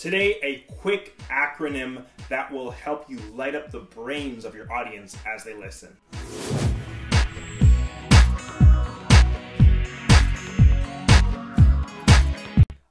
Today, a quick acronym that will help you light up the brains of your audience as they listen.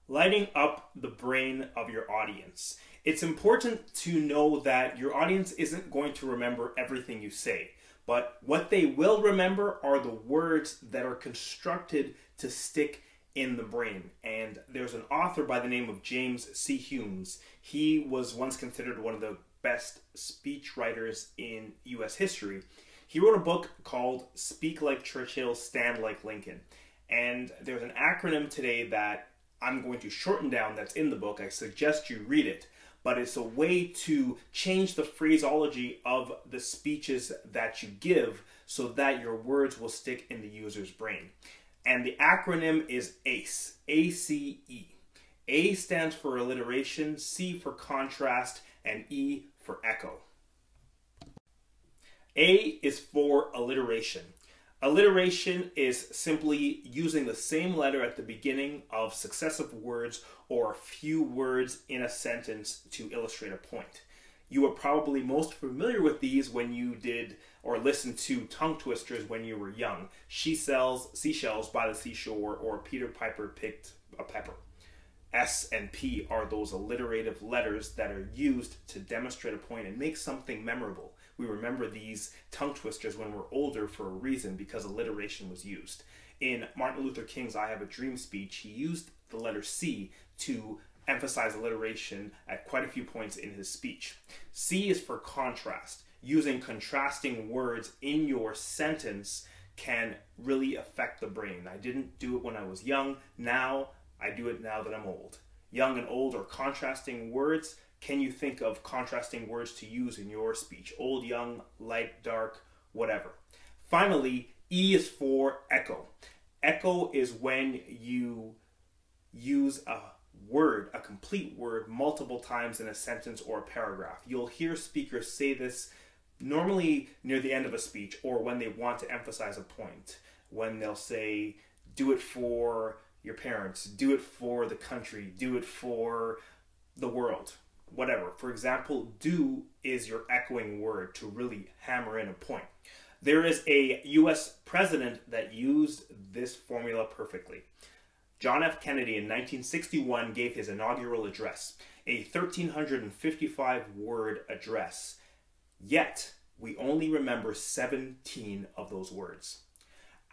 Lighting up the brain of your audience. It's important to know that your audience isn't going to remember everything you say, but what they will remember are the words that are constructed to stick in the brain. And there's an author by the name of James C. Humes. He was once considered one of the best speech writers in US history. He wrote a book called Speak Like Churchill, Stand Like Lincoln. And there's an acronym today that I'm going to shorten down that's in the book. I suggest you read it. But it's a way to change the phraseology of the speeches that you give so that your words will stick in the user's brain. And the acronym is ACE, A-C-E. A stands for alliteration, C for contrast, and E for echo. A is for alliteration. Alliteration is simply using the same letter at the beginning of successive words or a few words in a sentence to illustrate a point. You were probably most familiar with these when you did or listened to tongue twisters when you were young. She sells seashells by the seashore, or Peter Piper picked a pepper. S and P are those alliterative letters that are used to demonstrate a point and make something memorable. We remember these tongue twisters when we're older for a reason, because alliteration was used. In Martin Luther King's I Have a Dream speech, he used the letter C to emphasize alliteration at quite a few points in his speech. C is for contrast. Using contrasting words in your sentence can really affect the brain. I didn't do it when I was young. Now I do it now that I'm old. Young and old are contrasting words. Can you think of contrasting words to use in your speech? Old, young, light, dark, whatever. Finally, E is for echo. Echo is when you use a word, a complete word, multiple times in a sentence or a paragraph. You'll hear speakers say this normally near the end of a speech, or when they want to emphasize a point. When they'll say, do it for your parents, do it for the country, do it for the world, whatever. For example, do is your echoing word to really hammer in a point. There is a US president that used this formula perfectly. John F. Kennedy in 1961 gave his inaugural address, a 1,355 word address. Yet, we only remember 17 of those words.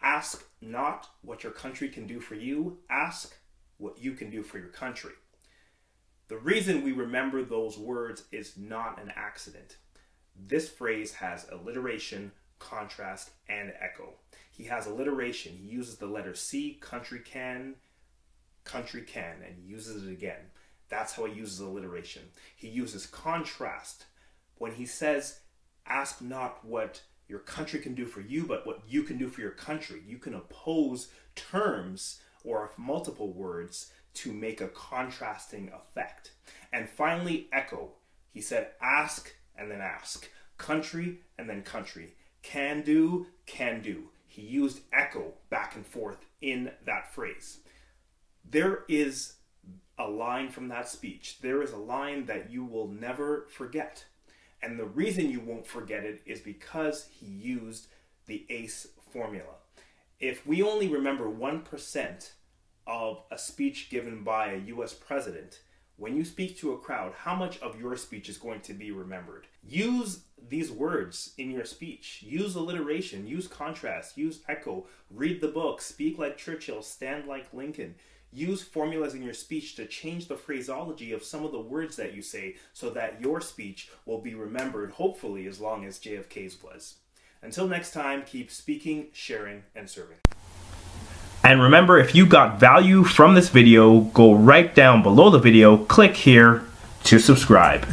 Ask not what your country can do for you, ask what you can do for your country. The reason we remember those words is not an accident. This phrase has alliteration, contrast, and echo. He has alliteration. He uses the letter C, country can, and he uses it again. That's how he uses alliteration. He uses contrast. When he says, ask not what your country can do for you, but what you can do for your country. You can oppose terms or multiple words to make a contrasting effect. And finally, echo. He said, ask and then ask. Country and then country. Can do, can do. He used echo back and forth in that phrase. There is a line from that speech. There is a line that you will never forget. And the reason you won't forget it is because he used the ACE formula. If we only remember 1% of a speech given by a US president, when you speak to a crowd, how much of your speech is going to be remembered? Use these words in your speech. Use alliteration, use contrast, use echo, read the book, Speak Like Churchill, Stand Like Lincoln. Use formulas in your speech to change the phraseology of some of the words that you say so that your speech will be remembered, hopefully, as long as JFK's was. Until next time, keep speaking, sharing, and serving. And remember, if you got value from this video, go right down below the video, click here to subscribe.